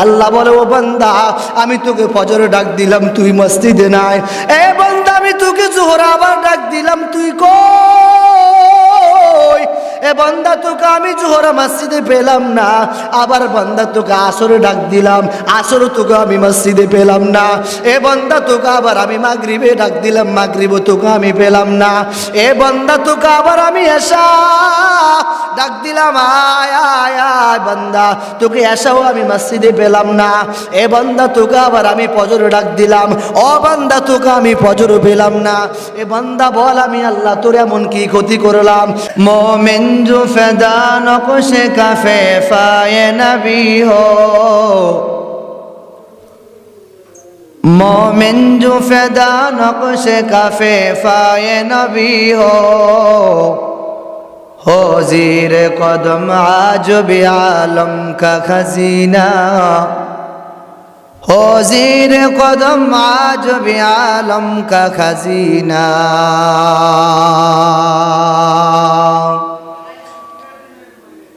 আল্লাহ বলে, ও বান্দা, আমি তোকে ফজরে ডাক দিলাম, তুই মসজিদে নাই। এ বান্দা, আমি তোকে জোহর আবার ডাক দিলাম, তুই কই? এ বান্দা, তোকে আমি জোহরা মসজিদে পেলাম না। আবার বান্দা, তোকে আসরে ডাক দিলাম, আসর তোকে আমি মসজিদে পেলাম না। এ বান্দা, তোকে আবার আমি মাগরিবে ডাক দিলাম, মাগরিব তোকে আমি পেলাম না। এ বান্দা, তোকে আবার আমি এশা ডাক দিলাম, আয় আয় আয় বান্দা, তোকে এসাও আমি মসজিদে পেলাম না। এ বান্দা, তোকে আবার আমি ফজর ডাক দিলাম, ও বান্দা, তোকে আমি ফজর পেলাম না। এ বান্দা বল, আমি আল্লাহ তোর এমন কি ক্ষতি করলাম? মোমেন জো ফেদা নকশে কাফে ফায়ে নবী হো, मोमिन जो फैदा नक्शे काफे फाये नबी हो ज़ीर कदम आज भी आलम का खजीना, हो ज़ीर कदम आज भी आलम का खजीना।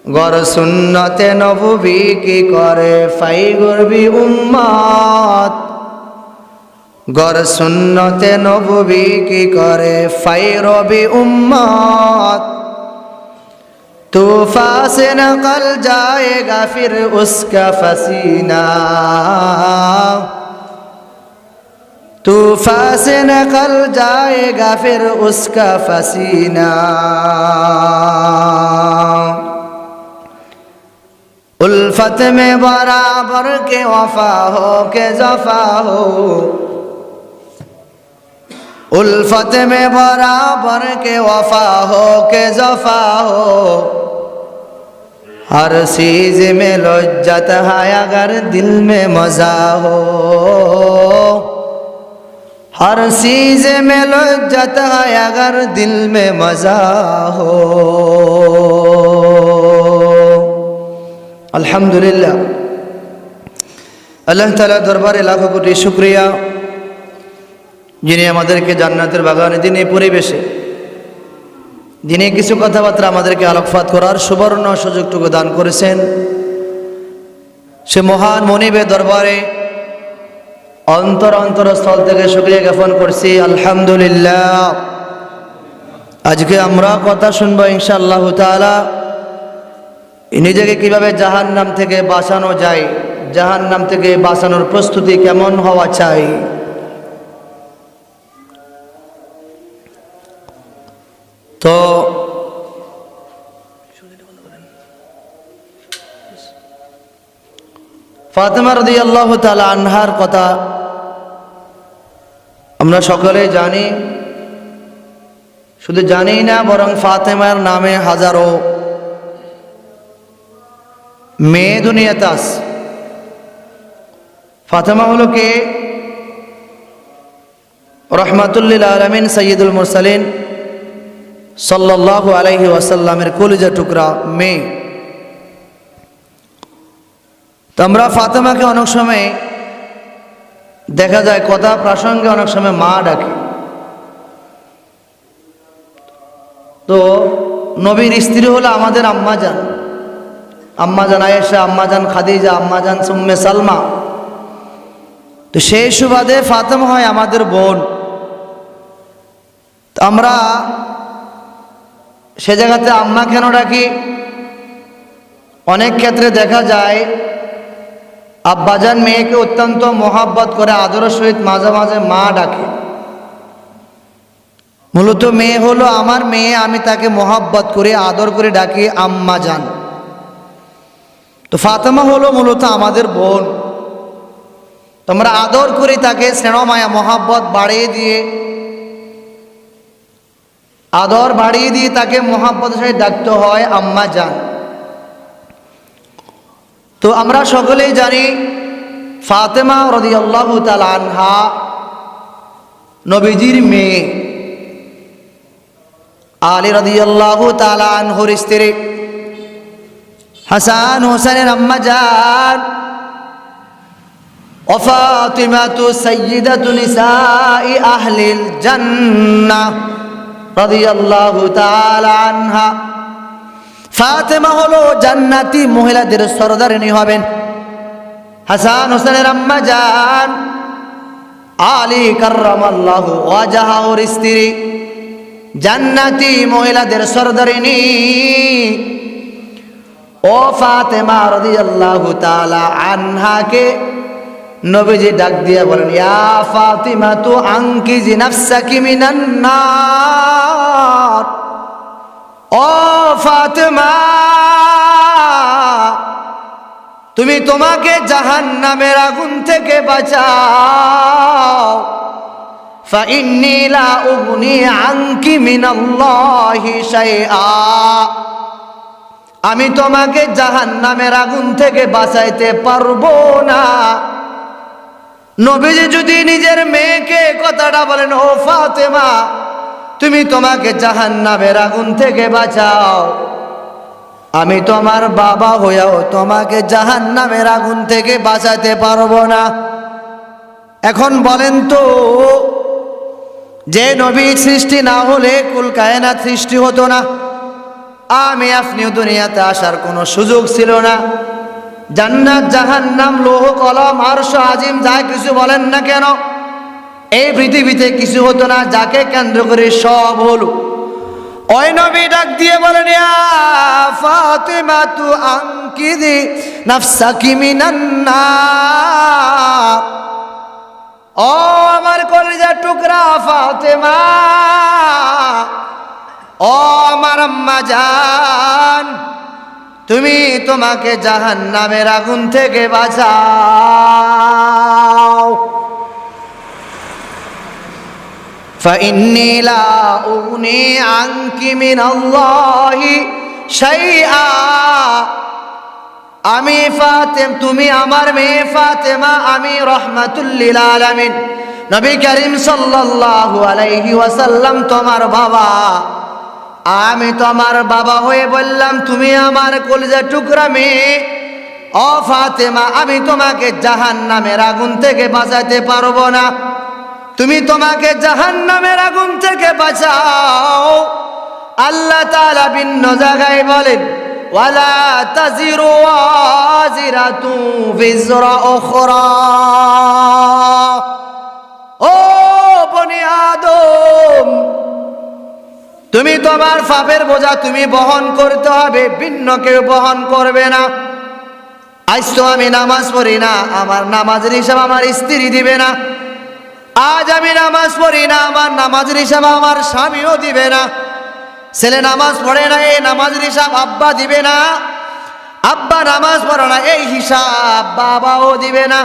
गर सुन्नते नबवी की करे फाई गरबी उम्मत, गर सुन्नते नबवी की करे फैरबी उम्मत। तूफान से निकल जाएगा फिर उसका पसीना, तूफान से निकल जाएगा फिर उसका पसीना। उल्फत में बराबर के वफा हो के जफा हो, उल्फत में बराबर के वफा हो के जफा हो। हर चीज में लज्जत है अगर दिल में मजा हो, हर चीज में लज्जत है अगर दिल में मजा हो। अल्हम्दुलिल्लाह, अल्लाह ताला दरबारे लाखों कोटी शुक्रिया, যিনি আমাদেরকে জান্নাতের বাগানে দিনে পরিবেশে দিনে কিছু কথাবার্তা আমাদেরকে আলোকপাত করার সুবর্ণ সুযোগটুকু দান করেছেন। সে মহান মনিবের দরবারে অন্তরস্থল থেকে শুকরিয়া জ্ঞাপন করছি, আলহামদুলিল্লাহ। আজকে আমরা কথা শুনবো ইনশাআল্লাহ তাআলা, নিজেকে কিভাবে জাহান্নাম থেকে বাঁচানো যায়, জাহান্নাম থেকে বাঁচানোর প্রস্তুতি কেমন হওয়া চাই। তো ফাতেমা রাদিয়াল্লাহু তাআলা আনহার কথা আমরা সকলে জানি, শুধু জানি না বরং ফাতেমার নামে হাজারো মেয়ে দুনিয়াতে আছে। ফাতেমা হলো কে? রহমাতুল লিল আলামিন সাইয়্যিদুল মুরসালিন সাল্লাল্লাহু আলাইহি ওয়াসাল্লামের কলিজা টুকরা মেয়ে। তো আমরা ফাতেমাকে অনেক সময় দেখা যায় কথা প্রসঙ্গে অনেক সময় মা ডাকে। তো নবীর স্ত্রী হলো আমাদের আম্মাজান, আম্মাজান আয়েশা, আম্মাজান খাদিজা, আম্মাজান উম্মে সালমা। তো সেই সুবাদে ফাতেমা হয় আমাদের বোন। তো আমরা সে জায়গাতে আম্মা কেন ডাকি? অনেক ক্ষেত্রে দেখা যায় আব্বাজান মেয়েকে অত্যন্ত মহাব্বত করে আদরের সহিত মাঝে মাঝে মা ডাকে। মূলত মেয়ে হলো আমার মেয়ে, আমি তাকে মহাব্বত করে আদর করে ডাকি আম্মাজান। তো ফাতেমা হলো মূলত আমাদের বোন। তোমরা আদর করে তাকে স্নেহ মায়া মহাব্বত বাড়িয়ে দিয়ে, আদর বাড়িয়ে দিয়ে তাকে মহাব্বতের সাথে ডাকতে হয় আম্মা জান। তো আমরা সকলেই জানি ফাতেমা রাদিয়াল্লাহু তাআলা আনহা নবীজির মেয়ে, আলী রাদিয়াল্লাহু তাআলা আনহুর স্ত্রী, হাসান হোসেনের আম্মা জান। ও ফাতিমাতু সাইয়্যিদাতু নিসাই আহলিল জান্নাহ রাদিয়াল্লাহু তাআলা আনহা। ফাতেমা হলো জান্নাতি মহিলাদের সরদারিনী হবেন। হাসান হোসেনের আম্মা জান আলী কাররামাল্লাহু ওয়াজহাহুর স্ত্রী, জান্নাতি মহিলাদের সরদারিনী ও ফাতেমা রাদিয়াল্লাহু তাআলা আনহাকে নবীজি ডাক দিয়ে বলেন, ইয়া ফাতিমা তু আনকিজি নাফসাকি মিনান নার। ও ফাতেমা, তুমি তোমাকে জাহান্নামের আগুন থেকে বাঁচাও। ফাইন্নী লা উগনি আনকি মিনাল্লাহি শাইআ। আমি তোমাকে জাহান্নামের আগুন থেকে বাঁচাইতে পারবো না। নবীজি যদি নিজের মেয়েকে কথাটা বলেন, ও ফাতেমা, তুমি তোমাকে জাহান্নামের আগুন থেকে বাঁচাও, আমি তোমার বাবা হয়েও তোমাকে জাহান্নামের আগুন থেকে বাঁচাতে পারবো না। এখন বলেন তো, যে নবী সৃষ্টি না হলে কুল কায়নাত সৃষ্টি হতো না, আমি আপনিও দুনিয়াতে আসার কোনো সুযোগ ছিল না। জান্নাত জাহান্নাম লৌহ কলম আরশ আজিম যা কিছু বলেন না কেন, এই পৃথিবীতে কিছু হতো না, যাকে কেন্দ্র করে সব হলো। ওই নবী ডাক দিয়ে বলেন, ইয়া ফাতিমা তু আনকিদি নাফসাকি মিনান নার। ও আমার কলিজার টুকরা ফাতেমা, ও আমার আম্মা জান, তুমি তোমাকে জাহান্নামের আগুন থেকে বাঁচাও। ফাইন্নী লা উগনি আনকি মিনাল্লাহি শাইআ। আমি ফাতেমা, তুমি আমার মেয়ে ফাতেমা, আমি রাহমাতুল লিল আলামিন নবী করিম সাল্লাল্লাহু আলাইহি ওয়াসাল্লাম তোমার বাবা। আমি তোমার বাবা হয়ে বললাম, তুমি আমার কলিজার টুকরা মেয়ে। ও ফাতেমা, আমি তোমাকে জাহান্নামের আগুন থেকে বাঁচাতে পারবো না। তুমি তোমাকে জাহান্নামের আগুন থেকে বাঁচাও। আল্লাহ তাআলা ভিন্ন জায়গায় বলেন, ওয়ালা তাজিরু ওয়াজিরাতু বিজরা উখরা। ও বনি আদম, তুমি তোমার পাপের বোঝা তুমি বহন করতে হবে, ভিন্ন কেউ বহন করবে না। আজ তো আমি নামাজ পড়ি না, আমার নামাজের হিসাব আমার স্ত্রী দিবে না। আজ আমি নামাজ পড়ি না, আমার নামাজের হিসাব আমার স্বামীও দিবে না। ছেলে নামাজ পড়ে না, এই নামাজের হিসাব আব্বা দিবে না। আব্বা নামাজ পড়ে না, এই হিসাব বাবাও দিবে না।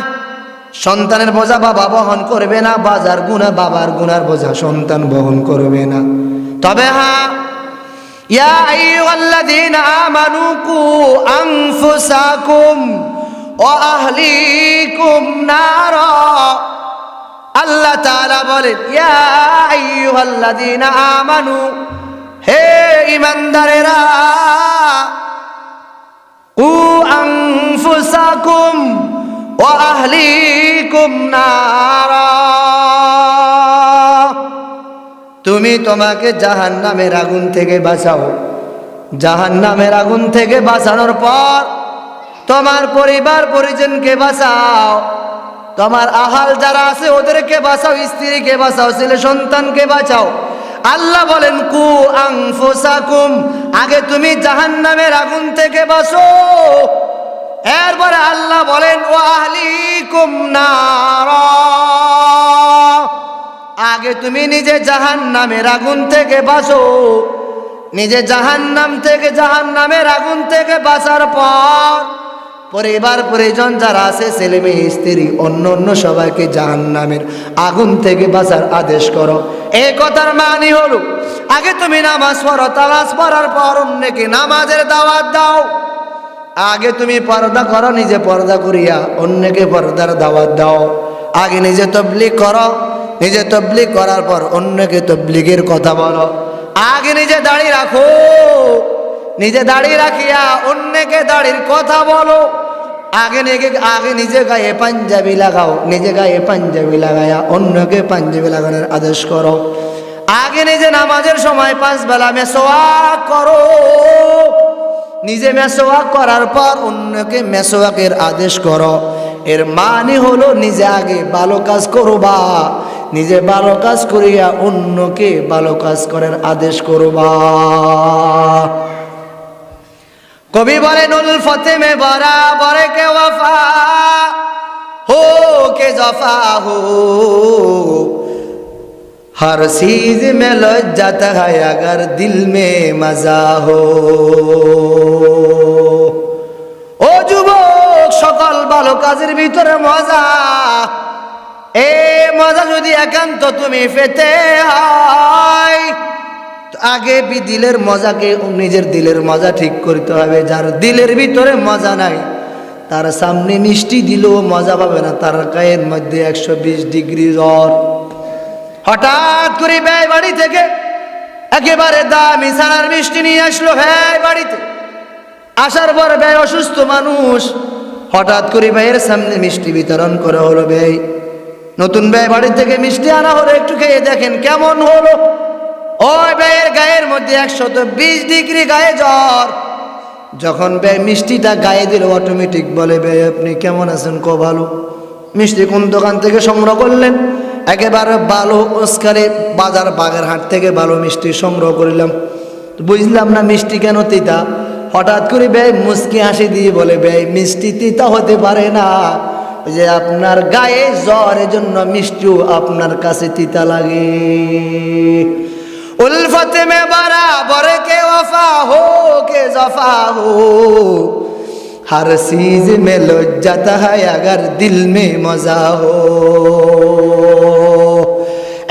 সন্তানের বোঝা বাবা বহন করবে না, বাজার গুনাহ বাবার গুনার বোঝা সন্তান বহন করবে না। তবে হ্যাঁ, ইয়া আইয়ুহাল্লাযীনা আমানু কু আনফুসাকুম ওয়া আহলিকুম নারা। আল্লাহ তাআলা বলেন, ইয়া আইয়ুহাল্লাযীনা আমানু, হে ঈমানদারেরা, কু আনফুসাকুম ওয়া আহলিকুম নারা। তুমি তোমাকে জাহান্নামের আগুন থেকে বাঁচাও। জাহান্নামের আগুন থেকে বাঁচানোর পর তোমার পরিবার পরিজনকে বাঁচাও, তোমার আহাল যারা আছে ওদেরকে বাঁচাও, স্ত্রীকে বাঁচাও, ছেলে সন্তানকে বাঁচাও। আল্লাহ বলেন, কু আনফুসাকুম, আগে তুমি জাহান্নামের আগুন থেকে বাঁচো। এরপরে আল্লাহ বলেন, ওয়া আহলিকুম নারা, আগে তুমি নিজে জাহান্নামের আগুন থেকে বাঁচো। নিজে জাহান্নাম থেকে, জাহান্নামের আগুন থেকে বাঁচার পর পরিবার পরিজন যারা আছে, ছেলে মেয়ে স্ত্রী অন্য অন্য সবাইকে জাহান্নামের আগুন থেকে বাঁচার আদেশ করো। এই কথার মানে হলো, আগে তুমি নামাজ পড়ো, তালাশ পড়ার পর অন্যকে নামাজের দাওয়াত দাও। আগে তুমি পর্দা করো, নিজে পর্দা করিয়া অন্যকে পর্দার দাওয়াত দাও। আগে নিজে তাবলীগ করো, নিজে তাবলীগ করার পর অন্যকে তাবলীগের কথা বলো। আগে নিজে দাড়ি রাখো, নিজে দাড়ি রাখিয়া অন্যকে দাড়ির কথা বলো। আগে নিজে গায়ে পাঞ্জাবি লাগাও, নিজে গায়ে পাঞ্জাবি লাগায়া অন্যকে পাঞ্জাবি লাগানোর আদেশ করো। আগে নিজে নামাজের সময় 5 বেলা মেসওয়াক করো, নিজে মেসওয়াক করার পর অন্যকে মেসওয়াকের আদেশ করো। এর মানে হলো নিজে আগে ভালো কাজ করবা, নিজে ভালো কাজ করিয়া অন্যকে ভালো কাজ করার আদেশ করবা। কবি বলেন উলফতে মে বরাবর কে ওয়াফা हो के जफा हो, हर चीज में लज्जत है अगर दिल में मजा हो। ও যুবক, সকল ভালো কাজের ভিতরে মজা, এই মজা যদি একান্ত তুমি পেতে হয়, আগে দিলের মজাকে, নিজের দিলের মজা ঠিক করতে হবে। যার দিলের ভিতরে মজা নাই, তার সামনে মিষ্টি দিলেও মজা পাবে না, তার গায়ের মধ্যে 120 ডিগ্রি জ্বর। হঠাৎ করে ব্যয় বাড়ি থেকে একেবারে দামি ছানার মিষ্টি নিয়ে আসলো ব্যয় বাড়িতে। আসার পর ব্যয় অসুস্থ মানুষ, হঠাৎ করে ব্যয়ের সামনে মিষ্টি বিতরণ করা হলো। ব্যয় নতুন ব্যয় বাড়ি থেকে মিষ্টি আনা হলো, একটু খেয়ে দেখেন কেমন হলো। ওই ব্যয়ের গায়ের মধ্যে 120 ডিগ্রি গায়ে জ্বর। যখন ব্যয় মিষ্টিটা গায়ে দিল, অটোমেটিক বলে ব্যয় আপনি কেমন আছেন? কো ভালো। মিষ্টি কোন দোকান থেকে সংগ্রহ করলেন? একেবারে ভালো ওস্কারে বাজার বাগেরহাট থেকে ভালো মিষ্টি সংগ্রহ করলাম। বুঝলাম না মিষ্টি কেন তিতা। হঠাৎ করে ব্যয় মুচকি হাসি দিয়ে বলে ব্যয় মিষ্টি তিতা হতে পারে না, যে আপনার গায়ে জ্বর, এজন্য মিষ্টিও আপনার কাছে তিতা লাগে। उल्फत में बराबर के वफा हो के जफा हो, हर चीज में लज्जत है अगर दिल में मजा हो।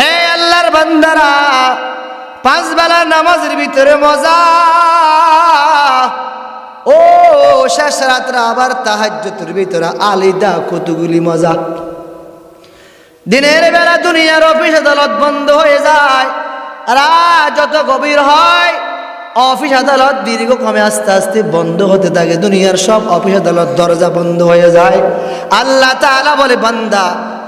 ए अल्लाहर बंदारा, पांच बेला नामाजेर ভিতরে মজা, ও শেষ রাত্রে আবার তাহাজ্জুদের ভিতরে আলাদা কতগুলি মজা। দিনের বেলা দুনিয়ার অফিস আদালত বন্ধ হয়ে যায়, রাত যত গভীর হয় অফিস আদালত দীর্ঘক্রমে আস্তে আস্তে বন্ধ হতে থাকে। দুনিয়ার সব অফিস আদালত দরজা বন্ধ হয়ে যায়। আল্লাহ তাআলা বলে বান্দা,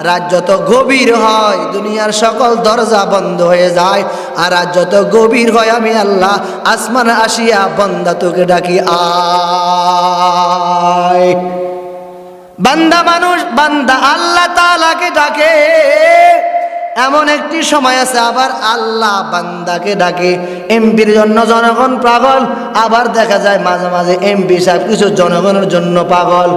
রাত যত গভীর হয় দুনিয়ার সকল দরজা বন্ধ হয়ে যায়। আর রাত যত গভীর হয় আমি আল্লাহ আসমান আসিয়া বান্দা তোকে ডাকি আয়। বান্দা মানুষ, বান্দা আল্লাহ তাআলাকে ডাকে। এমন একটি সময় আছে আবার আল্লাহ বান্দাকে ডাকে। এমপির জন্য জনগণ পাগল, আবার দেখা যায় মাঝে মাঝে এমপি সাহেব কিছু জনগণের জন্য পাগল,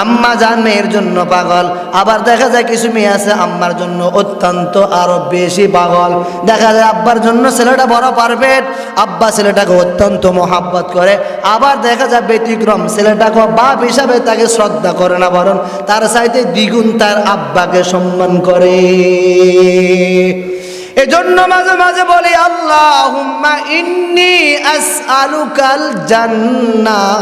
আম্মা জান মেয়ের জন্য পাগল। আবার দেখা যায় কিছু মেয়ে আছে আম্মার জন্য অত্যন্ত আরো বেশি পাগল। দেখা যায় আব্বার জন্য ছেলেটা বড় পারফেক্ট, আব্বা ছেলেটাকে অত্যন্ত মহাব্বত করে। আবার দেখা যায় ব্যতিক্রম, ছেলেটাকে বাপ হিসাবে তাকে শ্রদ্ধা করে না, বরং তার চাইতে দ্বিগুণ তার আব্বাকে সম্মান করে। এজন্য মাঝে মাঝে বলি আল্লাহুম্মা ইন্নী আসআলুকাল জান্নাহ।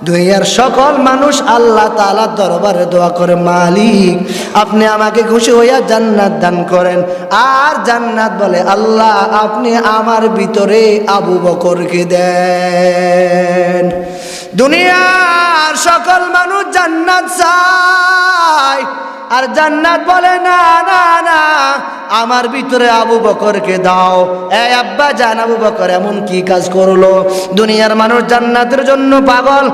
দুনিয়ার সকল মানুষ আল্লাহ তাআলার দরবারে দোয়া করে, মালিক আপনি আমাকে খুশি হইয়া জান্নাত দান করেন। আর জান্নাত বলে আল্লাহ আপনি আমার ভিতরে আবু বকরকে দেন। দুনিয়ার সকল মানুষ জান্নাত চায়, আর জান্নাত বলে না না না, আমার ভিতরে আবু বকরকে দাও। এই আব্বা জান, আবু বকর এমন কি কাজ করলো? দুনিয়ার মানুষ জান্নাতের জন্য পাগল।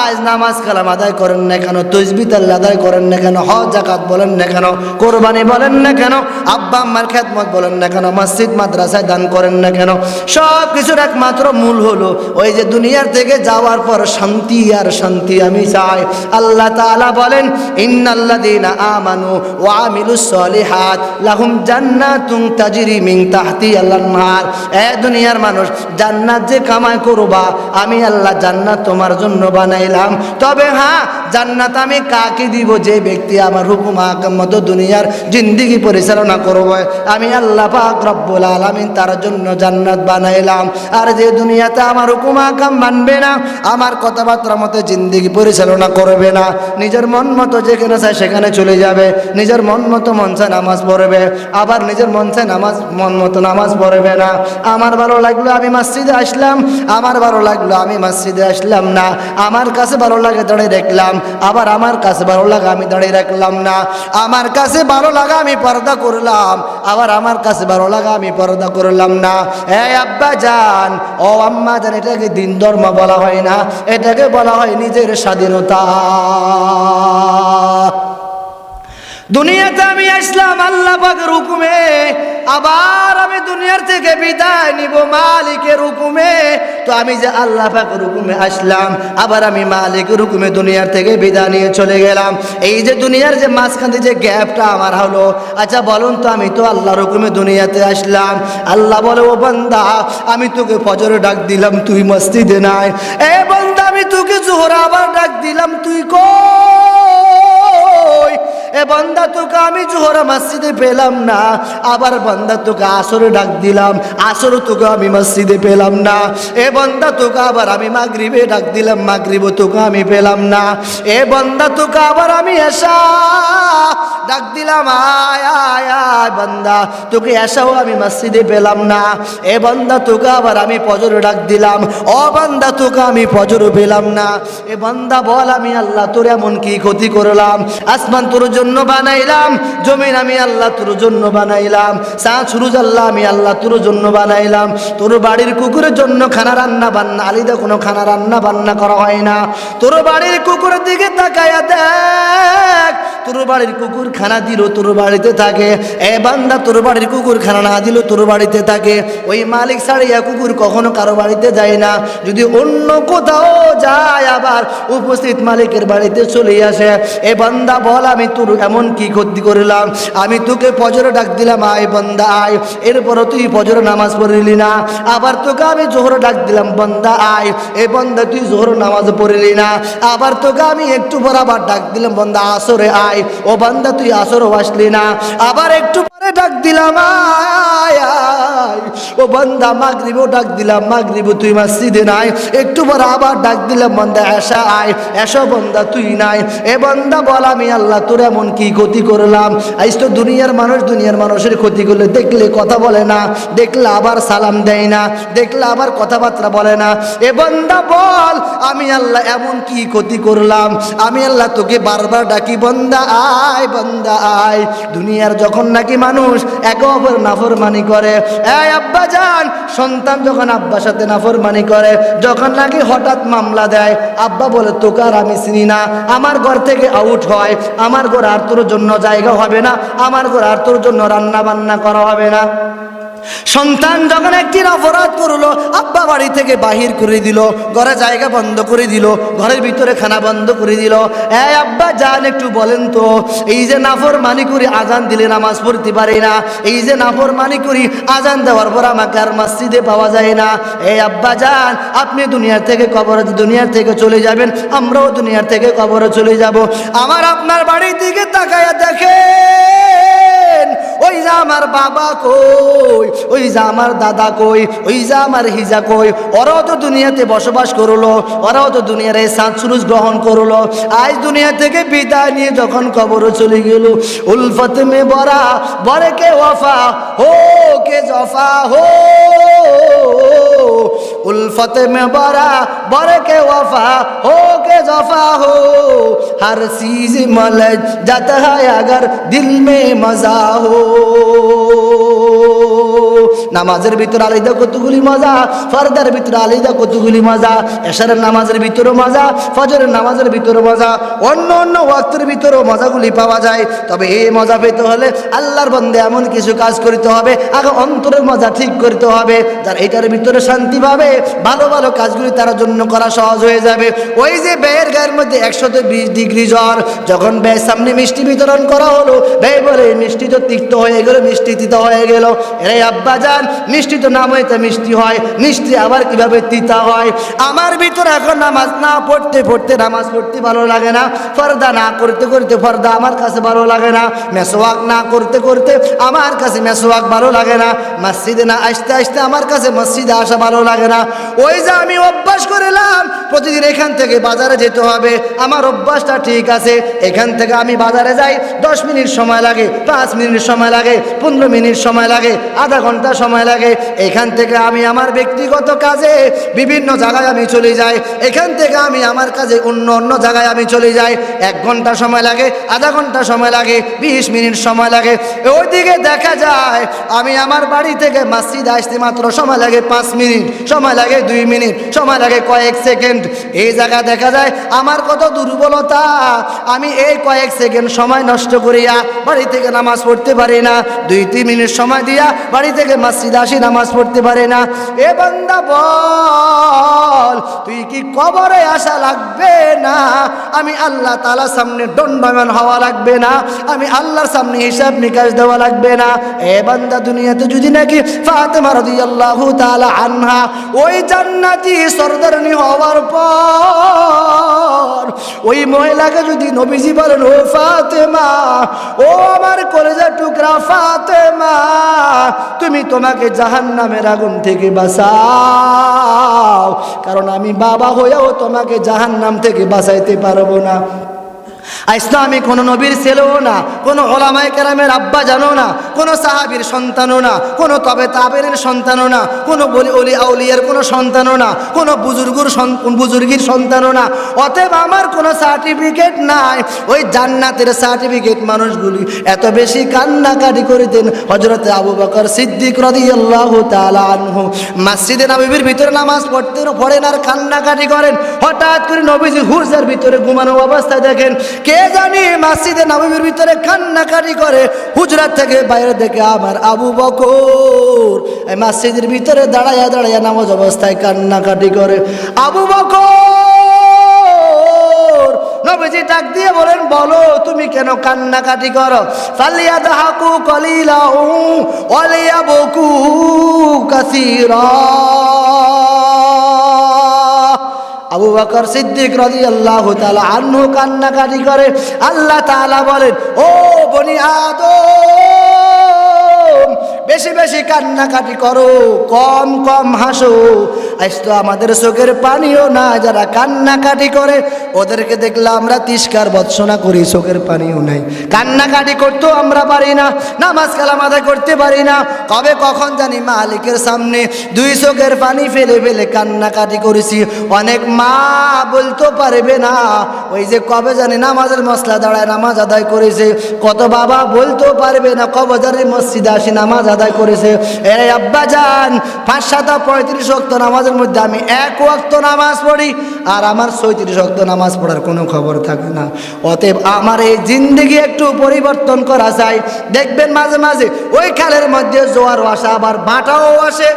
আজ নামাজ কালাম আদায় করেন না কেন, তাসবিহ তাহলিল আদায় করেন না কেন, হজ যাকাত বলেন না কেন, কোরবানি বলেন না কেন, আব্বা আম্মার খেদমত বলেন না কেন, মসজিদ মাদ্রাসায় দান করেন না কেন? সব কিছুর একমাত্র মূল হলো ওই যে দুনিয়ার থেকে যাওয়ার পর শান্তি, আর শান্তি আমি চাই। আল্লাহ তাআলা বলেন ইন্নাল্লাযীনা আমানু ওয়া আমিলুস সলিহাত লাহুম জান্নাতুন তাজরি মিন তাহতিহাল আনহার। এ দুনিয়ার মানুষ, জান্নাত যে কামাই করবা আমি আল্লাহ জান্নাত তোমার জন্য বানাইলাম। তবে হ্যাঁ, জান্নাত আমি কাকে দিব? যে ব্যক্তি আমার হুকুম আহকাম মতো দুনিয়ার জিন্দেগি পরিচালনা করবে, আমি আল্লাহ পাক রব্বুল আলামিন তার জন্য জান্নাত বানাইলাম। আর যে দুনিয়াতে আমার হুকুম আহকাম মানবে না, আমার কথাবার্তা মতো জিন্দেগি পরিচালনা করবে না, নিজের মন মতো যেখানে চায় সেখানে চলে যাবে, নিজের মন মতো মন চায় নামাজ পড়বে, আবার নিজের মন চায় মন মতো নামাজ পড়বে না। আমার ভালো লাগলো আমি মসজিদে আসলাম, আমার ভালো লাগলো আমি মসজিদে আসলাম না। আমার কাছে ভালো লাগে দাঁড়িয়ে দেখলাম, আবার আমার কাছে ভালো লাগে আমি দাঁড়িয়ে রাখলাম না। আমার কাছে ভালো লাগা আমি পর্দা করলাম, আবার আমার কাছে ভালো লাগা আমি পর্দা করলাম না। এই আব্বা জান, ও আম্মা জান, এটাকে দিন ধর্ম বলা হয় না, এটাকে বলা হয় নিজের স্বাধীনতা। দুনিয়াতে আমি আসলাম আল্লাহ পাকের হুকুমে, আবার আমি দুনিয়ার থেকে বিদায় নিব মালিকের হুকুমে। তো আমি যে আল্লাহ পাকের হুকুমে আসলাম, আবার আমি মালিকের হুকুমে দুনিয়ার থেকে বিদায় নিয়ে চলে গেলাম। এই যে দুনিয়ার যে মাঝখানে যে গ্যাপটা আমার হলো, আচ্ছা বলুন তো, আমি তো আল্লাহর হুকুমে দুনিয়াতে আসলাম। আল্লাহ বলে, ও বান্দা, আমি তোকে ফজরে ডাক দিলাম, তুই মসজিদে নাই। এ বান্দা, আমি তোকে জোহর আবার ডাক দিলাম, তুই কই? এ বান্দা, তোকে আমি জোহর মসজিদে পেলাম না। আবার বান্দা, তোকে আসরে ডাক দিলাম, আসর তোকে আমি মসজিদে পেলাম না। এ বান্দা, তোকে আবার আমি মাগরিবে ডাক দিলাম, মাগরিব তোকে আমি পেলাম না। এ বান্দা, তোকে আবার আমি এশা ডাক দিলাম, আয় আয় আয় বান্দা, তোকে এশাও আমি মসজিদে পেলাম না। এ বান্দা, তোকে আবার আমি ফজর ডাক দিলাম, ও বান্দা, তোকে আমি ফজর পেলাম না। এ বান্দা বল, আমি আল্লাহ তোর এমন কি ক্ষতি করলাম? আসমান তোর জন্য বানাইলাম, জমিন আমি আল্লাহ তোর জন্য বানাইলাম, চাঁদ সূরজ আল্লাহ আমি আল্লাহ তোর জন্য বানাইলাম। তোর বাড়ির কুকুরের জন্য খানা রান্না বান্না আলিদা কোনো খানা রান্না বান্না করা হয় না। তোর বাড়ির কুকুরের দিকে তাকায়া দেখ, তোর বাড়ির কুকুর খানা দিল তোর বাড়িতে থাকে। এ বান্দা, তোর বাড়ির কুকুর খানা না দিল তোর বাড়িতে থাকে। ওই মালিক ছাড়িয়া কুকুর কখনো কারো বাড়িতে যায় না, যদি অন্য কোথাও যায় আবার উপস্থিত মালিকের বাড়িতে চলে আসে। এ বান্দা বল, আমি তোর এমন কি ক্ষতি করলাম? আমি তোকে ফজরে ডাক দিলাম, আয় বান্দা আয়, এরপরও তুই ফজরে নামাজ পড়লি না। আবার তোকে আমি জোহর ডাক দিলাম, বান্দা আয়, এ বান্দা তুই জোহর নামাজ পড়লি না। আবার তোকে আমি একটু পর আবার ডাক দিলাম, বান্দা আসরে আয়, ও বান্দা তুই আসরও আসলি না। আবার একটু পরে ডাক দিলাম, আয় আয়, ও বান্দা মাগরিবও ডাক দিলাম, মাগরিব তুই মসজিদে নাই। একটু পর আবার ডাক দিলাম, বান্দা এশা আয়, এসো বান্দা তুই নাই। এ বান্দা বল, আমি আল্লাহ তোর এমন কি ক্ষতি করলাম? আজ তো দুনিয়ার মানুষের ক্ষতি করলে দেখলে কথা বলে না, দেখলে আবার সালাম দেয় না, দেখলে আবার কথাবার্তা বলে না। এ বান্দা বল, আমি আল্লাহ এমন কি ক্ষতি করলাম? আমি আল্লাহ তোকে বারবার ডাকি, বান্দা আয়, বান্দা আয়। দুনিয়ার যখন নাকি মানুষ একে অপর নাফরমানি করে, এই আব্বা জান, সন্তান যখন আব্বার সাথে নাফরমানি করে, যখন নাকি হঠাৎ মামলা দেয়, আব্বা বলে তোকে আর আমি চিনি না, আমার ঘর থেকে আউট হয়, আমার ঘর আর তোর জন্য জায়গা হবে না, আমার ঘর আর তোর জন্য রান্না বান্না করা হবে না। সন্তান যখন একদিন অপরাধ করলো, আব্বা বাড়ি থেকে বাহির করে দিল, ঘরে জায়গা বন্ধ করে দিল, ঘরের ভিতরে খানা বন্ধ করে দিল। এই আব্বা জান, একটু বলেন তো, এই যে নাফরমানি করি আজান দিলে নামাজ পড়তে পারি না, এই যে নাফরমানি করি আজান দেওয়ার পর আমাকে আর মসজিদে পাওয়া যায় না। এই আব্বা জান, আপনি দুনিয়ার থেকে কবরে, দুনিয়ার থেকে চলে যাবেন, আমরাও দুনিয়ার থেকে কবরে চলে যাব। আমার আপনার বাড়ির দিকে তাকায়া দেখেন, ওই যে আমার বাবা কই, ওই যে আমার দাদা কই, ওই যে আমার হিজা কই, ওরাও তো দুনিয়াতে বসবাস করলো, ওরাও তো দুনিয়ার এই চাঁদ সূরজ গ্রহণ করলো। আজ দুনিয়া থেকে বিদায় নিয়ে যখন কবরে চলে গেল, উলফত মে বরা বরে কে ওয়াফা হো কে জফা হো, उल्फत में बरा बर के वफा हो के जफा हो, हर चीज मल जाता है अगर दिल में मजा हो। নামাজের ভিতরে আলাদা কতগুলি মজা, ফরদার ভিতরে আলাদা কতগুলি মজা, এশারের নামাজের ভিতরে মজা, ফজরের নামাজের ভিতরে মজা, অন্য অন্য ওয়াক্তের ভিতরেও মজাগুলি পাওয়া যায়। তবে এই মজা পেতে হলে আল্লাহর বান্দা এমন কিছু কাজ করতে হবে, আগে অন্তরের মজা ঠিক করতে হবে, যার এটার ভিতরে শান্তি পাবে, ভালো ভালো কাজগুলি তার জন্য করা সহজ হয়ে যাবে। ওই যে ব্যয়ের গায়ের মধ্যে 120 ডিগ্রি জ্বর, যখন ব্যয়ের সামনে মিষ্টি বিতরণ করা হলো, ব্যয় বলে মিষ্টি তো তিক্ত হয়ে গেল, মিষ্টি তিতা হয়ে গেল। এরে আব্বা জান, মিষ্টি তো নাম হইতে মিষ্টি হয়, মিষ্টি আবার কিভাবে তিতা হয়? আমার ভিতরে এখন নামাজ না পড়তে পড়তে নামাজ পড়তে ভালো লাগে না, ফরদা না করতে করতে ফরদা আমার কাছে ভালো লাগে না, মেসওয়াক না করতে করতে আমার কাছে মেসওয়াক ভালো লাগে না, মসজিদে না আসতে আসতে আমার কাছে মসজিদে আসা ভালো লাগে না। ওই যে আমি অভ্যাস করেলাম প্রতিদিন এখান থেকে বাজারে যেতে হবে, আমার অভ্যাসটা ঠিক আছে, এখান থেকে আমি বাজারে যাই, 10 মিনিট সময় লাগে, 5 মিনিট সময় লাগে, 15 মিনিট সময় লাগে, আধা ঘন্টা সময় সময় লাগে। এখান থেকে আমি আমার ব্যক্তিগত কাজে বিভিন্ন জায়গায় আমি চলে যাই, এখান থেকে আমি আমার কাজে অন্য জায়গায় আমি চলে যাই। 1 ঘন্টা সময় লাগে, আধা ঘন্টা সময় লাগে, 20 মিনিট সময় লাগে। ওইদিকে দেখা যায় আমি আমার বাড়ি থেকে মসজিদে আসতে মাত্র সময় লাগে 5 মিনিট, সময় লাগে 2 মিনিট, সময় লাগে কয়েক সেকেন্ড। এই জায়গা দেখা যায় আমার কত দুর্বলতা, আমি এই কয়েক সেকেন্ড সময় নষ্ট করিয়া বাড়ি থেকে নামাজ পড়তে পারি না, 2-3 মিনিট সময় দিয়া বাড়ি থেকে মসজিদে আসি, নামাজ পড়তে পারে না। এ বান্দা বল, তুই কি কবরে আসা লাগবে না? আমি আল্লাহ তাআলার সামনে দণ্ডায়মান হওয়া লাগবে না? আমি আল্লাহর সামনে হিসাব নিকাশ দেওয়া লাগবে না? এ বান্দা, দুনিয়াতে যদি নাকি ফাতেমা রাদিয়াল্লাহু তাআলা আনহা ওই জান্নাতি সরদারনি হওয়ার পর ওই মহিলাকে যদি নবীজি বলেন, ও ফাতেমা, ও আমার কলেজার টুকরা ফাতেমা, তুমি তোমাকে জাহান্নামের আগুন থেকে বাঁচাও, কারণ আমি বাবা হয়েও তোমাকে জাহান্নাম থেকে বাঁচাইতে পারবো না। আজ তো আমি কোনো নবীর ছেলেও না, কোনো ওলামায়ে কেরামের আব্বা জানো না, কোনো সাহাবীর সন্তানও না, কোনো তবে তাবেনের সন্তানও না, কোনো অলি আউলিয়ার কোনো সন্তানও না, কোনো বুজুর্গির সন্তানও না। অতএব আমার কোনো সার্টিফিকেট নাই। ওই জান্নাতের সার্টিফিকেট মানুষগুলি এত বেশি কান্নাকাটি করিতেন। হযরত আবু বকর সিদ্দিক রাদিয়াল্লাহু তাআলা আনহু মসজিদে নববীর ভিতরে নামাজ পড়েন আর কান্নাকাটি করেন। হঠাৎ করে নবীজি হুজরার ভিতরে ঘুমানো অবস্থায় দেখেন কে জানি মসজিদে নববীর ভিতরে কান্নাকাটি করে। হুজরাত থেকে বাইরে দেখে আমার আবু বকর এই মসজিদের ভিতরে দাঁড়ায়া দাঁড়ায়া নামাজ অবস্থায় কান্নাকাটি করে। আবু বকর, নবীজি ডাক দিয়ে বলেন, বলো তুমি কেন কান্নাকাটি করো? ফালিয়াদহাকু কলিলাহু ওয়ালিয়াবকু কাসীরা। আবু বকর সিদ্দিক রাদিয়াল্লাহু তাআলা আনহু কান্নাকাটি করে। আল্লাহ তাআলা বলেন, ও বনি আদম, বেশি বেশি কান্নাকাটি করো, কম কম হাসো। আজ তো আমাদের চোখের পানিও না, যারা কান্নাকাটি করে ওদেরকে দেখলে আমরা তিরস্কার ভর্ৎসনা করি, চোখের পানিও নাই। কান্নাকাটি করতেও আমরা পারি না, নামাজ কালাম আদায় করতে পারি না। কবে কখন জানি মালিকের সামনে 2 চোখের পানি ফেলে ফেলে কান্নাকাটি করেছি। অনেক মা বলতে পারবে না, ওই যে কবে জানি নামাজের মসলা দাঁড়ায় নামাজ আদায় করেছে। কত বাবা বলতেও পারবে না কবে জানি মসজিদে আসি নামাজ আদায় করেছে। এই আব্বা জান, 5-7-35 ওয়াক্ত নামাজের মধ্যে আমি 1 ওয়াক্ত নামাজ পড়ি, আর আমার 36 ওয়াক্ত নামাজ পড়ার কোনো খবর থাকে না। অতএব আমার এই জিন্দেগি একটু পরিবর্তন করা চাই। দেখবেন মাঝে মাঝে ওই খালের মধ্যে জোয়ারও আসে, আবার ভাটাও আসে।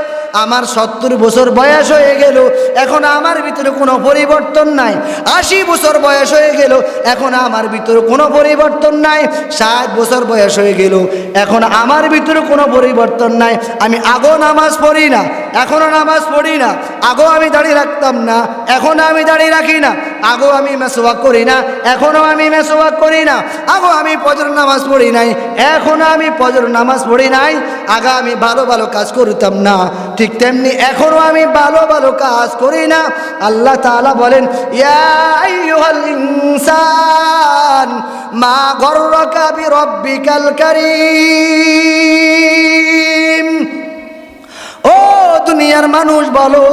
আমার 70 বছর বয়স হয়ে গেল, এখন আমার ভিতরে কোনো পরিবর্তন নাই। 80 বছর বয়স হয়ে গেল, এখন আমার ভিতরে কোনো পরিবর্তন নাই। 60 বছর বয়স হয়ে গেল, এখন আমার ভিতরে কোনো পরিবর্তন নাই। আমি আগেও নামাজ পড়ি না, এখনও নামাজ পড়ি না। আগেও আমি দাঁড়িয়ে রাখতাম না, এখনও আমি দাঁড়িয়ে রাখি না। আগেও আমি মেসওয়াক করি না, এখনও আমি মেসওয়াক করি না। আগেও আমি ফজর নামাজ পড়ি নাই, এখনও আমি ফজর নামাজ পড়ি নাই। আগে আমি ভালো ভালো কাজ করতাম না, ঠিক তেমনি এখনও আমি ভালো ভালো কাজ করি না। আল্লাহ তাআলা বলেন, ইয়া আইয়ুহাল ইনসান মা গররাকা বিরব্বিকাল কারীম। ও দুনিয়ার মানুষ বলো,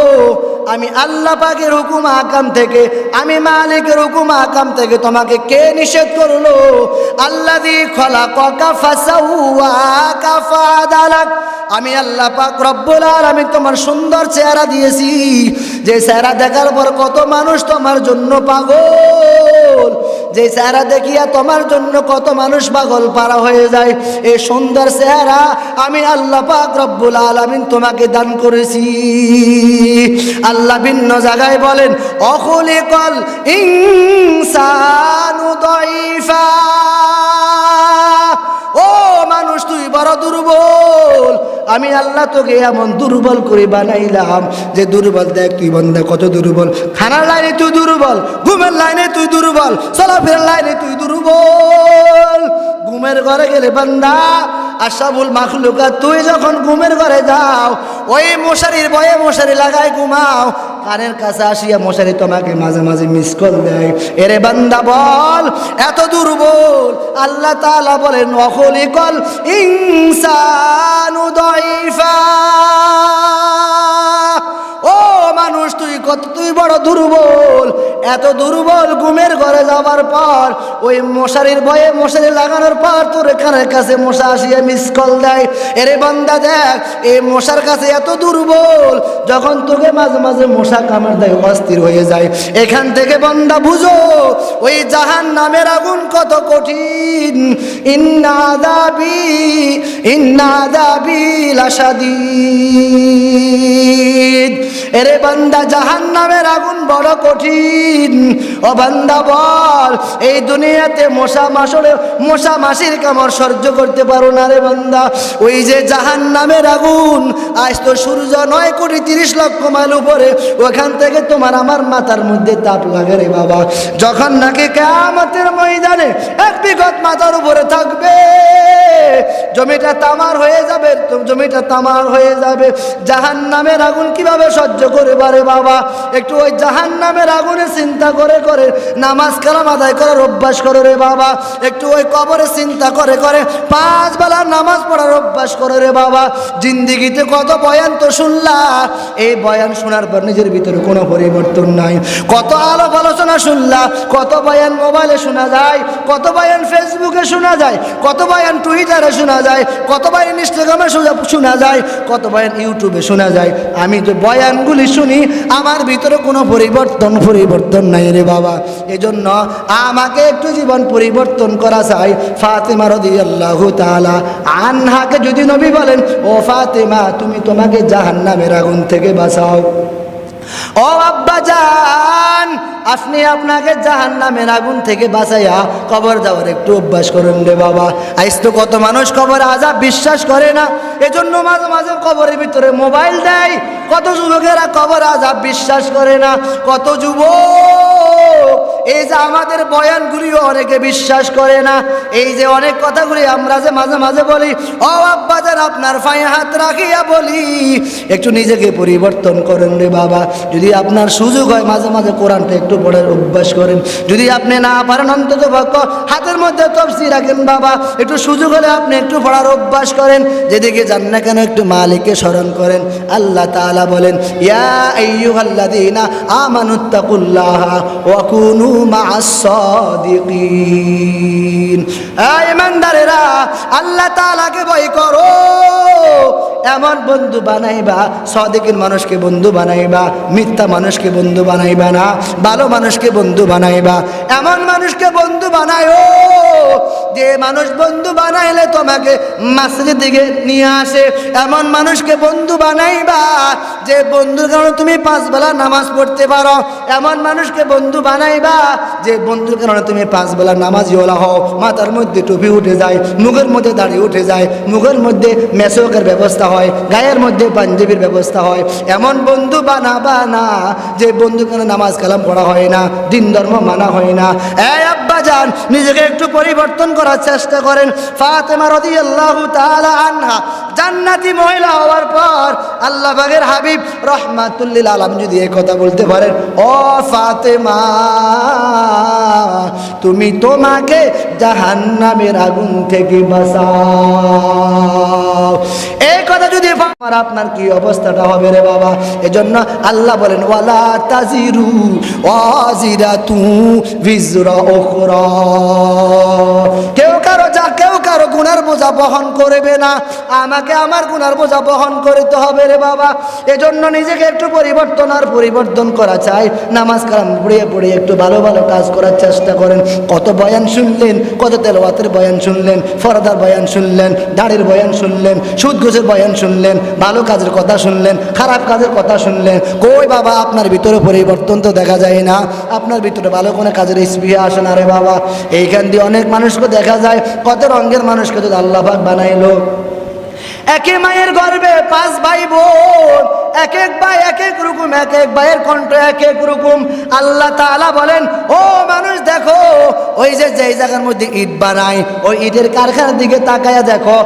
আমি আল্লাহ পাকের হুকুম আকাম থেকে, আমি মালিকের হুকুম আকাম থেকে তোমাকে কে নিষেধ করলো? আল্লাযী খলাকাকা ফাসাওয়াকা ফাআদালাক। আমি আল্লাহ পাক রব্বুল আলামিন তোমার সুন্দর চেহারা দিয়েছি, যে চেহারা দেখার পর কত মানুষ তোমার জন্য পাগল, যে চেহারা দেখিয়া তোমার জন্য কত মানুষ পাগল পারা হয়ে যায়। এই সুন্দর চেহারা আমি আল্লাহ পাক রব্বুল আলামিন তোমাকে দান করেছি। আল্লাহ ভিন্ন জায়গায় বলেন, অখুলিকাল ইনসানু দাইফা। ও মানুষ, তুই বড় দুর্বল। আমি আল্লাহ তোকে এমন দুর্বল করে বানাইলাম যে দুর্বল, দেখ তুই বান্দা কত দুর্বল। খানার লাইনে তুই দুর্বল, ঘুমের লাইনে তুই দুর্বল, চলাফেরার লাইনে তুই দুর্বল। ঘুমের ঘরে গেলে বান্দা আশরাফুল মাখলুকাত, তুই যখন ঘুমের ঘরে যাও ওই মশারির ভয়ে মশারি লাগায় ঘুমাও, কানের কাছে আসিয়া মশারি তোমাকে মাঝে মাঝে মিস কল দেয়। এরে বান্দা বল, এত দুর্বল? আল্লাহ তাআলা বলেন ওয়াখলিকাল ইনসানু দাইফা। ও মানুষ, তুই বড় দুর্বল। এত দুর্বল, ঘুমের ঘরে যাওয়ার পর ওই মশারির ভয়ে মশারি লাগানোর পর তোর কানের কাছে মশা আসিয়া মিস কল দেয়। এরে বান্দা দেখ, এই মশার কাছে এত দুর্বল, যখন তোকে মাঝে মাঝে মশা কামড় দেয় অস্থির হয়ে যায়। এখান থেকে বান্দা বুঝো ওই জাহান্নামের আগুন কত কঠিন। ইন্না আযাবি লাশাদীদ। এরে বান্দা, জাহান্নামের আগুন বড় কঠিন। ও বান্দা বল, এই দুনিয়াতে মশা মাছির কামড় সহ্য করতে পারো না রে বান্দা। ওই যে জাহান্নামের আগুন, আজ তো সূর্য 9,30,00,000 মাইল উপরে, ওখান থেকে তোমার আমার মাথার মধ্যে তাপ লাগে রে বাবা। যখন নাকি কিয়ামতের ময়দানে এক বিঘত মাথার উপরে থাকবে, জমিটা তামার হয়ে যাবে, জমিটা তামার হয়ে যাবে। জাহান্নামের আগুন কিভাবে সহ্য করে পারে বাবা? একটু ওই জাহান্নামের আগুনে চিন্তা করে করে নামাজ কালাম আদায় করার অভ্যাস করো রে বাবা। একটু ওই কবরে চিন্তা করে করে 5 বেলা নামাজ পড়ার অভ্যাস করো রে বাবা। জিন্দিগিতে কত বয়ান তো শুনলা, এই বয়ান শোনার পর নিজের ভিতরে কোনো পরিবর্তন নাই। কত আলাপ আলোচনা শুনলা, কত বয়ান মোবাইলে শোনা যায়, কত বয়ান ফেসবুকে শোনা যায়, কত বয়ান টুইটারে শোনা যায়, কত বয়ান ইনস্টাগ্রামে শোনা যায়, কত বয়ান ইউটিউবে শোনা যায়। আমি তো বয়ানগুলি শুনি, আমার ভিতরে কোনো পরিবর্তন নাই রে বাবা। এজন্য আমাকে একটু জীবন পরিবর্তন করা চাই। ফাতেমা রাদিয়াল্লাহু তাআলা আনহাকে যদি নবী বলেন, ও ফাতেমা, তুমি তোমাকে জাহান্নামের আগুন থেকে বাঁচাও। ও আব্বা জান, আপনি আপনাকে জাহান্নামের আগুন থেকে বাঁচাইয়া কবর যাওয়ার একটু অভ্যাস করেন রে বাবা। আজ তো কত মানুষ কবর আযাব বিশ্বাস করে না, এজন্য মাঝে মাঝে কবরের ভিতরে মোবাইল দেয়। কত যুবকেরা কবর আযাব বিশ্বাস করে না, কত যুবক এই যে আমাদের বয়ানগুলিও অনেকে বিশ্বাস করে না। এই যে অনেক কথাগুলি আমরা যে মাঝে মাঝে বলি, ও আব্বা জান, আপনার পায়ে হাত রাখিয়া বলি, একটু নিজেকে পরিবর্তন করেন রে বাবা। যদি আপনার সুযোগ হয় মাঝে মাঝে কোরআনটা একটু পড়ার অভ্যাস করেন। যদি আপনি না পারেন অন্তত হাতের মধ্যে তাফসীর রাখেন বাবা। একটু সুযোগ হলে আপনি একটু পড়ার অভ্যাস করেন। যেদিকে যান না কেন একটু মালিককে স্মরণ করেন। আল্লাহ তাআলা বলেন, ইয়া আইয়ুহাল্লাযীনা আমানুত্তাকুল্লাহা ওয়া কুনু মা'আস সাদিকিন। এই ইমানদারেরা, আল্লাহ তাআলাকে ভয় করো, এমন বন্ধু বানাইবা, সাদিকিন মানুষকে বন্ধু বানাইবা, মিথ্যা মানুষকে বন্ধু বানাইবা না, ভালো মানুষকে বন্ধু বানাইবা। এমন মানুষকে বন্ধু বানায়ো যে মানুষ বন্ধু বানাইলে তোমাকে মসজিদের দিকে নিয়ে আসে। এমন মানুষকে বন্ধু বানাইবা যে বন্ধুর কারণে তুমি 5 বেলা নামাজ পড়তে পারো। এমন মানুষকে বন্ধু বানাইবা যে বন্ধুর কারণে তুমি 5 বেলা নামাজিওয়ালা হও। মাথার মধ্যে টুপি উঠে যায়, মুখের মধ্যে দাড়ি উঠে যায়, মুখের মধ্যে মেসওয়াকের ব্যবস্থা হয়, গায়ের মধ্যে পাঞ্জাবির ব্যবস্থা হয়। এমন বন্ধু বানাবা না যে বন্ধুর কারণে নামাজ কালাম পড়া হয় না, দিন ধর্ম মানা হয় না। এই আব্বা জান, নিজেকে একটু পরিবর্তন করার চেষ্টা করেন। ফাতেমা রাদিয়াল্লাহু তাআলা আনহা জান্নাতি মহিলা হওয়ার পর আল্লাহ পাকের হাবিব রাহমাতুল লিল আলামিন যদি এই কথা বলতে পারেন, ও ফাতেমা, তুমি তোমাকে জাহান্নামের আগুন থেকে বাঁচাও, এই কথা যদি আপনার কি অবস্থাটা হবে রে বাবা। এজন্য আল্লাহ বলেন, ওয়ালা তাজিরু ওয়াজিরাতু বিজরা উখরা। কেউ কারো গুনার বোঝা বহন করবে না, আমাকে আমার গুনার বোঝা বহন করতে হবে রে বাবা। এজন্য নিজেকে একটু পরিবর্তন করা চাই। নামাজ কালাম পড়ে একটু ভালো ভালো কাজ করার চেষ্টা করেন। কত বয়ান শুনলেন, কত তেলাওয়াতের বয়ান শুনলেন, ফরদার বয়ান শুনলেন, দাড়ির বয়ান শুনলেন, সুদ ঘুষের বয়ান শুনলেন, ভালো কাজের কথা শুনলেন, খারাপ কাজের কথা শুনলেন। কই বাবা, আপনার ভিতরে পরিবর্তন তো দেখা যায় না, আপনার ভিতরে ভালো কোনো কাজের স্পৃহা আসে না রে বাবা। এইখান দিয়ে অনেক মানুষকে দেখা যায়, কত রঙের মানুষকে তো আল্লাহ পাক বানাইলো। একে মায়ের গর্ভে 5 ভাই বোন, এক এক ভাই এক এক রকম, এক এক ভাইয়ের কণ্ঠ এক এক রকম। আল্লাহ তাআলা বলেন, ও মানুষ দেখো, ওই যে যেই জায়গার মধ্যে ইট বানায় ওই ইটের কারখানার দিকে তাকায়া দেখো,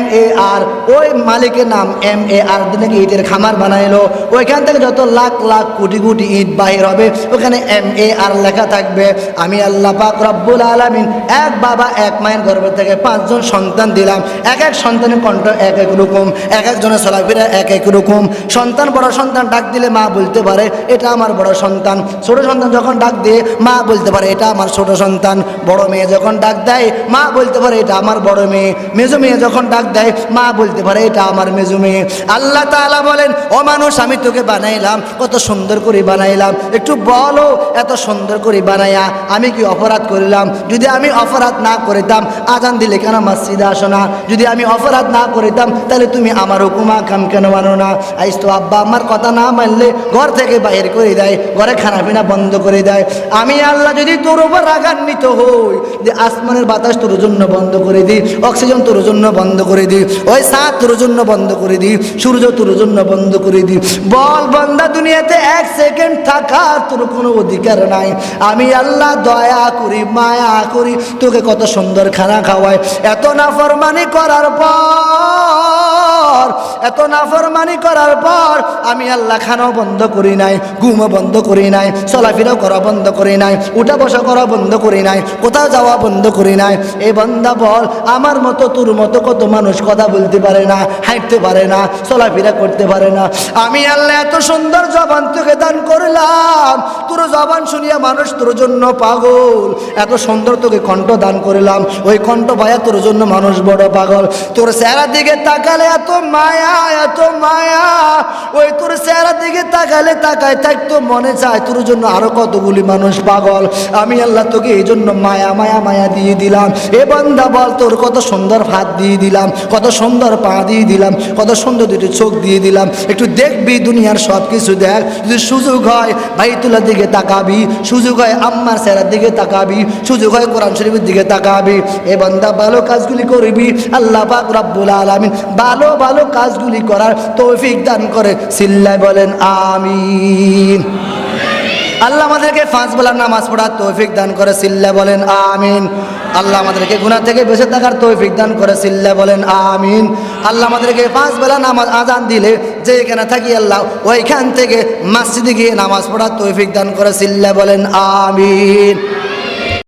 MAR, ওই মালিকের নাম MAR দিনে ইটের খামার বানাইলো, ওইখান থেকে যত লাখ লাখ কোটি কোটি ইট বাহির হবে ওখানে MAR লেখা থাকবে। আমি আল্লাহ পাক রব্বুল আলামিন এক বাবা এক মায়ের গর্ভ থেকে 5 জন সন্তান দিলাম, এক এক সন্তানের কণ্ঠ এক এক রকম, এক একজনের চলাফেরা এক এক রকম। সন্তান বড় সন্তান ডাক দিলে মা বলতে পারে এটা আমার বড় সন্তান, ছোট সন্তান যখন ডাক দিয়ে মা বলতে পারে এটা আমার ছোট সন্তান, বড় মেয়ে যখন ডাক দেয় মা বলতে পারে এটা আমার বড় মেয়ে, মেজো মেয়ে যখন ডাক দেয় মা বলতে পারে এটা আমার মেজো মেয়ে। আল্লাহ তাআলা বলেন, ও মানুষ আমি তোকে বানাইলাম, কত সুন্দর করে বানাইলাম, একটু বলো এত সুন্দর করে বানাইয়া আমি কি অপরাধ করিলাম? যদি আমি অপরাধ না করিতাম আজান দিলে কেন মসজিদে আসো না? যদি আমি অপরাধ না করিতাম তাহলে তুমি আমার হুকুম আহকাম কেন মানো না? আইস তো আব্বা আমার কথা না মানলে ঘর থেকে বাইর করে দেয়, ঘরে খানা পিনা বন্ধ করে দেয়। আমি আল্লাহ যদি তোর উপর রাগান্বিত হই যে আসমানের বাতাস তোর জন্য বন্ধ করে দিই, অক্সিজেন তোর জন্য বন্ধ করে দিই, ওই সাত তোর জন্য বন্ধ করে দিই, সূর্য তোর জন্য বন্ধ করে দিই, বল বান্দা দুনিয়াতে 1 সেকেন্ড থাকার তোর কোনো অধিকার নাই। আমি আল্লাহ দয়া করি মায়া করি তোকে কত সুন্দর খানা খাওয়াই, এত নাফরমানি করার পর, এত নাফরমানি করার পর আমি আল্লাহ খানাও বন্ধ করি নাই, ঘুমও বন্ধ করি নাই, চলাফেরাও করা বন্ধ করি নাই, উঠা বসা করা বন্ধ করি নাই, কোথাও যাওয়া বন্ধ করি নাই। এই বান্দা বল আমার মতো তোর মতো কত মানুষ কথা বলতে পারে না, হাঁটতে পারে না, চলাফেরা করতে পারে না। আমি আল্লাহ এত সুন্দর জবান তোকে দান করলাম, তোর জবান শুনিয়া মানুষ তোর জন্য পাগল, এত সুন্দর তোকে কণ্ঠ দান করলাম, ওই কণ্ঠ ভাইয়া তোর জন্য মানুষ বড় পাগল। তোর চেহারা দিকে তাকালে এত মায়া, এত মায়া, ওই তোর চেহারা দিকে তাকালে তাকায় থাকতো মনে চায় তোর জন্য আরো কতগুলি মানুষ পাগল। আমি আল্লাহ তোকে এই জন্য মায়া মায়া মায়া দিয়ে দিলাম। এ বান্দা বল তোর কত সুন্দর হাত দিয়ে দিলাম, কত সুন্দর পা দিয়ে দিলাম, কত সুন্দর দুটি চোখ দিয়ে দিলাম, একটু দেখবি দুনিয়ার সব কিছু দেখ। যদি সুযোগ হয় বাইতুল্লাহর দিকে তাকাবি, সুযোগ হয় আম্মার চেহারার দিকে তাকাবি, সুযোগ হয় কোরআন শরীফের দিকে তাকাবি। এ বান্দা ভালো কাজগুলি করবি, আল্লাহ পাক রব্বুল আলামিন ভালো ভালো কাজগুলি করার তৌফিক দান করে। সিল্লায় বলেন আমিন। আল্লাহ আমাদেরকে 5 বেলা নামাজ পড়ার তৌফিক দান করে। সিল্লা বলেন আমিন। আল্লাহ আমাদেরকে গুনাহ থেকে বেঁচে থাকার তৌফিক দান করে। সিল্লা বলেন আমিন। আল্লাহ আমাদেরকে 5 বেলা নামাজ আজান দিলে যেখানে থাকি আল্লাহ ওইখান থেকে মসজিদে গিয়ে নামাজ পড়ার তৌফিক দান করে। সিল্লা বলেন আমিন।